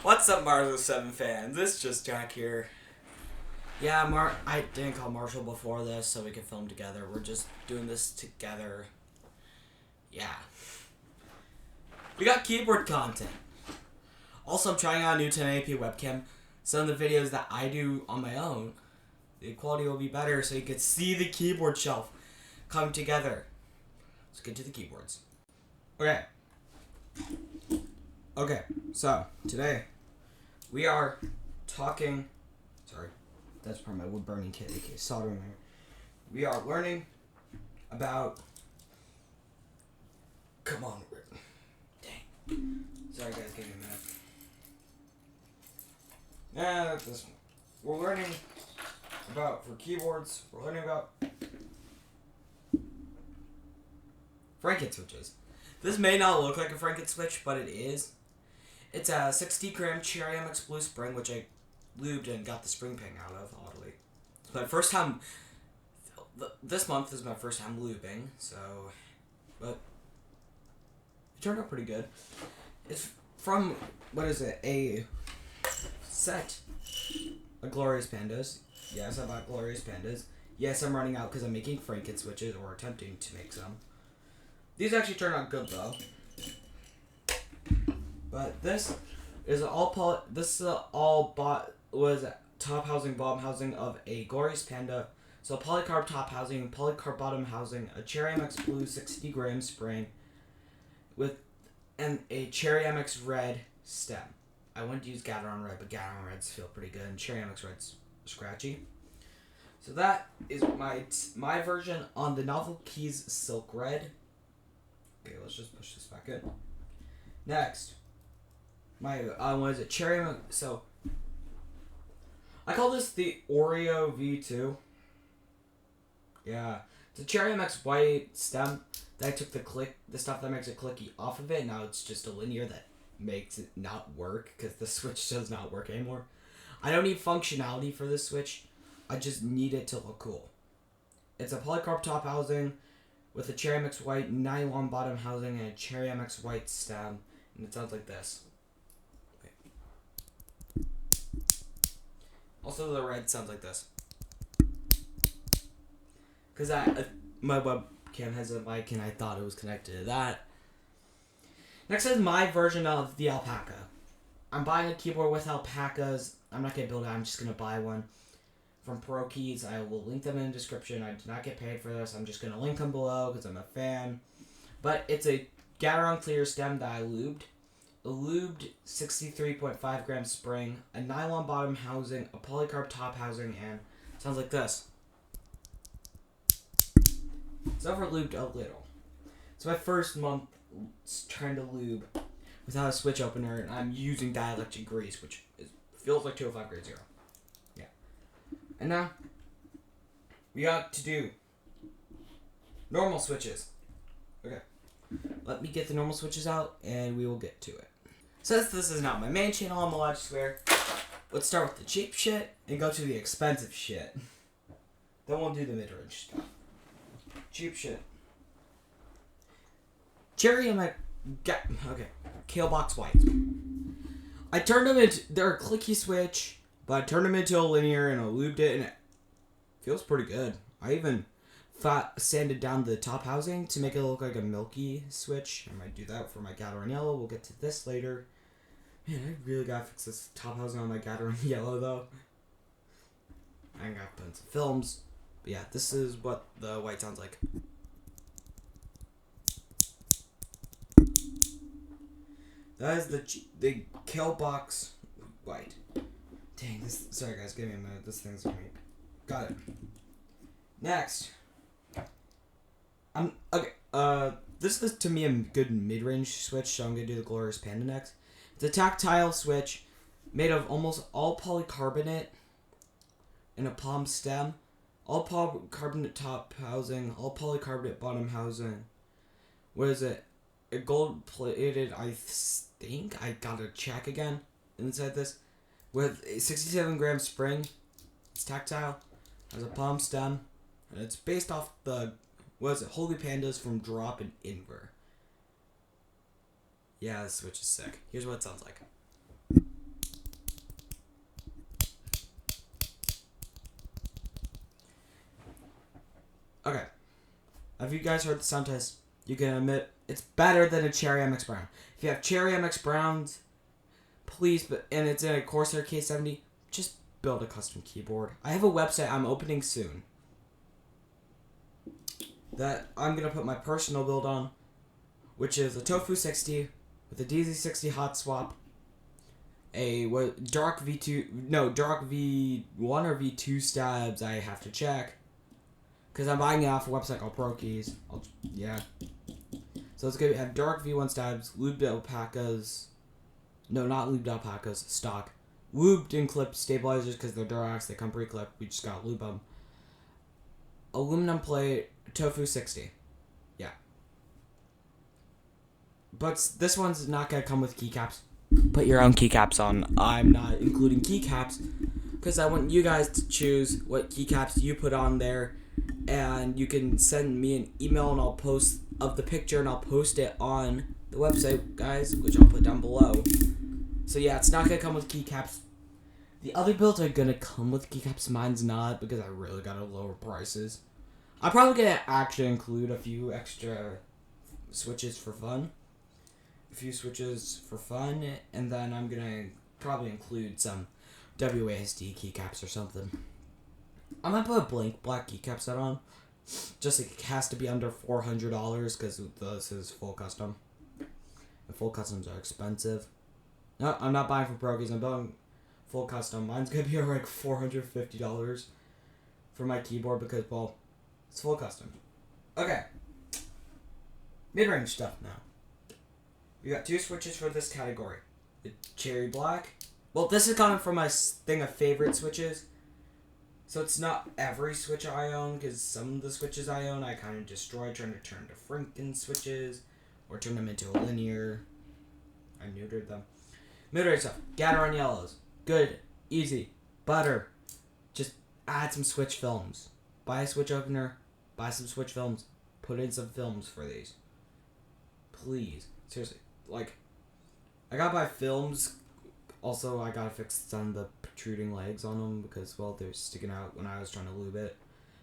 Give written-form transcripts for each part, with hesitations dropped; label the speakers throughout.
Speaker 1: What's up, Marvel 7 fans? It's just Jack here. Yeah, I didn't call Marshall before this so we could film together. We're just doing this together. Yeah. We got keyboard content. Also, I'm trying out a new 1080p webcam. Some of the videos that I do on my own, the quality will be better so you can see the keyboard shelf come together. Let's get to the keyboards. Okay, so today we are talking. Sorry, that's part of my wood burning kit, aka soldering iron. We are learning about. Come on, dang. Sorry, guys, give me a minute. This one. We're learning about for keyboards. We're learning about Franken switches. This may not look like a Franken switch, but it is. It's a 60-gram Cherry MX Blue spring, which I lubed and got the spring ping out of, oddly. It's my first time. This month is my first time lubing, so. But it turned out pretty good. It's from, a set of Glorious Pandas. Yes, I bought Glorious Pandas. Yes, I'm running out because I'm making Franken switches, or attempting to make some. These actually turned out good, though. But this is was top housing, bottom housing of a Glorious Panda. So polycarb top housing, polycarb bottom housing, a Cherry MX Blue 60-gram spring, and a Cherry MX Red stem. I wanted to use Gateron Red, but Gateron Reds feel pretty good, and Cherry MX Red's scratchy. So that is my version on the Novel Keys Silk Red. Okay, let's just push this back in. Next. Cherry MX, so I call this the Oreo V2. Yeah. It's a Cherry MX white stem that I took the stuff that makes it clicky off of it. Now it's just a linear that makes it not work because the switch does not work anymore. I don't need functionality for this switch. I just need it to look cool. It's a polycarb top housing with a Cherry MX white nylon bottom housing and a Cherry MX white stem. And it sounds like this. Also, the red sounds like this. Because my webcam has a mic and I thought it was connected to that. Next is my version of the alpaca. I'm buying a keyboard with alpacas. I'm not going to build it. I'm just going to buy one from Pro Keys. I will link them in the description. I did not get paid for this. I'm just going to link them below because I'm a fan. But it's a Gateron clear stem that I lubed. A lubed 63.5 gram spring, a nylon bottom housing, a polycarb top housing, and sounds like this. It's over lubed a little. It's my first month trying to lube without a switch opener, and I'm using dielectric grease, which feels like 205 grade 0. Yeah. And now, we got to do normal switches. Okay. Let me get the normal switches out, and we will get to it. Since this is not my main channel, I'm allowed to swear. Let's start with the cheap shit and go to the expensive shit. Then we'll do the mid-range stuff. Cheap shit. Cherry MX. Okay. Kalebox White. I turned them into. They're a clicky switch, but I turned them into a linear and I lubed it, and it feels pretty good. I even sanded down the top housing to make it look like a milky switch. I might do that for my Gateron Yellow. We'll get to this later. Man, I really gotta fix this top housing on my Gateron Yellow, though. I gotta put in some films. But yeah, this is what the white sounds like. That is the Kalebox White. Dang, sorry guys, give me a minute. This thing's gonna be... Got it. Next. This is to me a good mid-range switch, so I'm gonna do the Glorious Panda next. It's a tactile switch made of almost all polycarbonate and a palm stem, all polycarbonate top housing, all polycarbonate bottom housing. What is it? A gold plated, I think. I gotta check again inside this. With a 67 gram spring. It's tactile. Has a palm stem. And it's based off the Holy Pandas from Drop and Inver. Yeah, this switch is sick. Here's what it sounds like. Have you guys heard the sound test? You can admit it's better than a Cherry MX Brown. If you have Cherry MX Browns, please, and it's in a Corsair K70, just build a custom keyboard. I have a website I'm opening soon that I'm going to put my personal build on, which is a Tofu 60 with a DZ60 hot swap, a dark V1 or V2 stabs, I have to check, because I'm buying it off a website called ProKeys. Yeah. So it's going to have dark V1 stabs, lubed alpacas, no, not lubed alpacas, stock, lubed and clipped stabilizers because they're Durax, they come pre-clipped, we just got lube them, aluminum plate, Tofu 60. Yeah. But this one's not going to come with keycaps. Put your own keycaps on. I'm not including keycaps because I want you guys to choose what keycaps you put on there, and you can send me an email and I'll post of the picture and I'll post it on the website, guys, which I'll put down below. So yeah, it's not going to come with keycaps. The other builds are going to come with keycaps. Mine's not because I really got to lower prices. I'm probably going to actually include a few extra switches for fun. And then I'm going to probably include some WASD keycaps or something. I might put a blank black keycap set on. Just like it has to be under $400 because this is full custom. And full customs are expensive. No, I'm not buying from ProKeys. I'm buying full custom. Mine's going to be like $450 for my keyboard because, well, it's full custom. Okay. Mid-range stuff now. We got 2 switches for this category. The Cherry Black. Well, this is coming from my thing of favorite switches. So it's not every switch I own, because some of the switches I own I kind of destroy, trying to turn to Franken switches, or turn them into a linear. I neutered them. Mid-range stuff. Gateron yellows. Good. Easy. Butter. Just add some switch films. Buy a switch opener. Buy some switch films. Put in some films for these. Please. Seriously. Like, I gotta buy films. Also, I gotta fix some of the protruding legs on them because, well, they're sticking out when I was trying to lube it.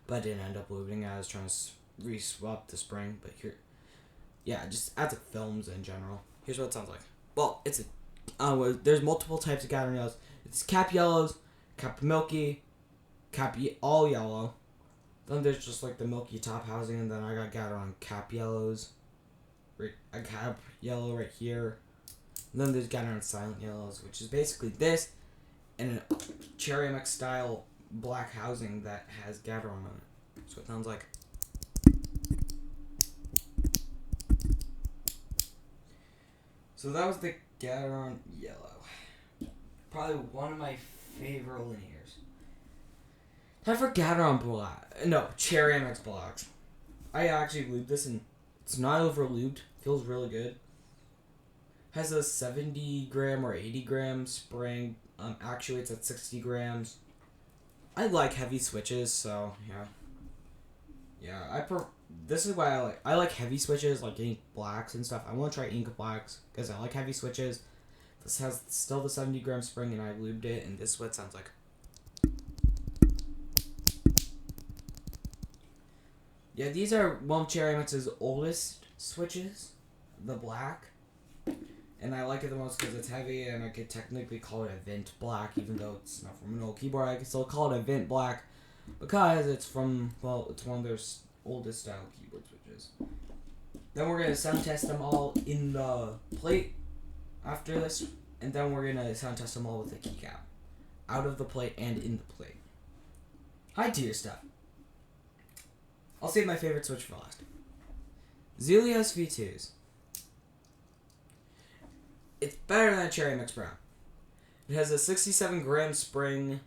Speaker 1: But I didn't end up lubing. I was trying to re-swap the spring. But here, yeah, just add the films in general. Here's what it sounds like. Well, it's a, there's multiple types of Gateron yellows. It's cap yellows, cap milky, all yellow. Then there's just like the milky top housing, and then I got Gateron cap yellows. A cap yellow right here. And then there's Gateron silent yellows, which is basically this, and a Cherry MX style black housing that has Gateron on it. So it sounds like. So that was the Gateron yellow. Probably one of my favorite linears. Time for Gateron black. No, Cherry MX blacks. I actually lubed this and it's not over lubed. Feels really good. Has a 70 gram or 80 gram spring. Actuates at 60 grams. I like heavy switches, so yeah. Yeah, this is why I like heavy switches, like ink blacks and stuff. I want to try ink blacks because I like heavy switches. This has still the 70 gram spring and I lubed it, and this is what it sounds like. Yeah, these are one of Cherry MX's oldest switches, the black. And I like it the most because it's heavy, and I could technically call it a Vint Black, even though it's not from an old keyboard. I can still call it a Vint Black because it's from, well, it's one of their oldest style keyboard switches. Then we're going to sound test them all in the plate after this, and then we're going to sound test them all with a keycap. Out of the plate and in the plate. High tier stuff. I'll save my favorite switch for last. Zelios V2s. It's better than a Cherry MX Brown. It has a 67 gram spring.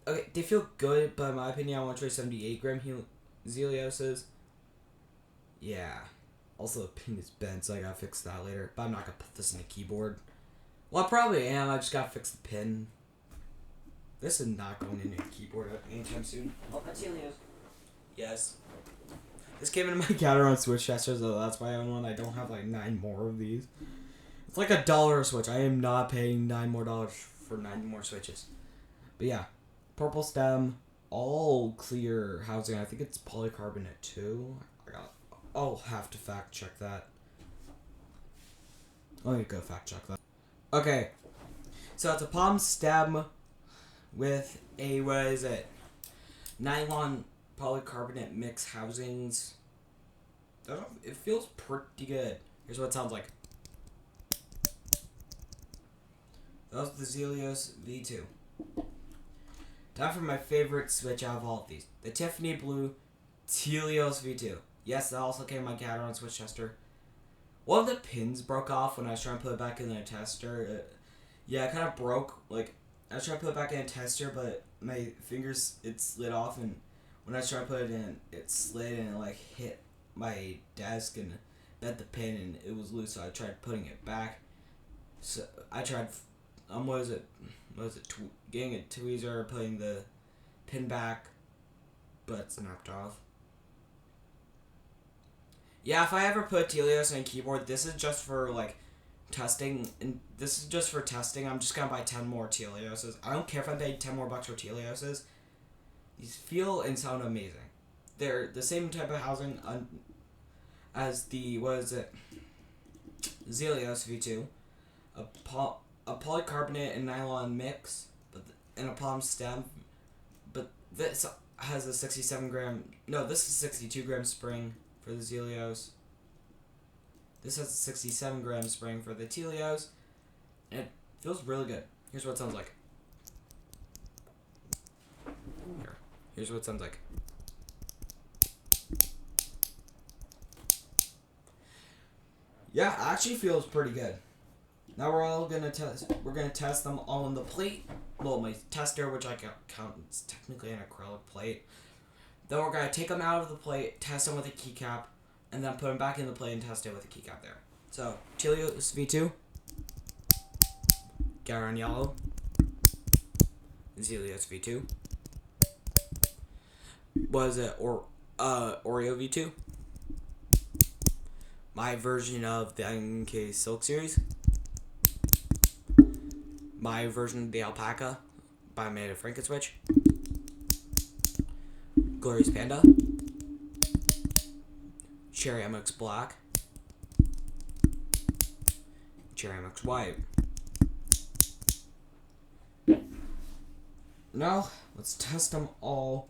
Speaker 1: Okay, they feel good, but in my opinion, I want to try 78 gram Zelioses. Yeah. Also, the pin is bent, so I gotta fix that later. But I'm not gonna put this in a keyboard. Well, I probably am. I just gotta fix the pin. This is not going into a keyboard anytime soon. Oh, that's Zelios. Yes. This came into my Gateron Switch tester, so that's why I own one. I don't have like 9 more of these. It's like $1 a switch. I am not paying $9 more for 9 more switches. But yeah, purple stem, all clear housing. I think it's polycarbonate too. I I'll have to fact check that. Let me go fact check that. Okay, so it's a palm stem with a, what is it, nylon polycarbonate mix housings. It feels pretty good. Here's what it sounds like. That was the Zelios V2. Time for my favorite switch out of all of these. The Tiffany Blue Helios V2. Yes, that also came in my Gateron switch tester. One of the pins broke off when I was trying to put it back in the tester. It kind of broke. Like, I was trying to put it back in a tester, but my fingers, it slid off, and when I was trying to put it in, it slid and it, like, hit my desk and bent the pin, and it was loose, so I tried putting it back. So, I tried, getting a tweezer, putting the pin back, but it snapped off. Yeah, if I ever put Helios on a keyboard, this is just for, like, testing, and this is just for testing. I'm just gonna buy 10 more Helioses. I don't care if I pay 10 more bucks for Helioses. These feel and sound amazing. They're the same type of housing as the, Zelios V2. A polycarbonate and nylon mix, and a palm stem, but this has a 67 gram, no, this is 62 gram spring for the Zelios. This has a 67 gram spring for the Helios, and it feels really good. Here's what it sounds like. Here's what it sounds like. Yeah, it actually feels pretty good. Now we're gonna test them all in the plate. Well, my tester, which I count is technically an acrylic plate. Then we're gonna take them out of the plate, test them with a keycap, and then put them back in the plate and test it with a keycap there. So, Helios V2, Gateron Yellow, Zelios V2. Oreo V2. My version of the NK Silk series. My version of the Alpaca by Made of Frankenswitch. Glorious Panda. Cherry MX Black. Cherry MX White. Now, let's test them all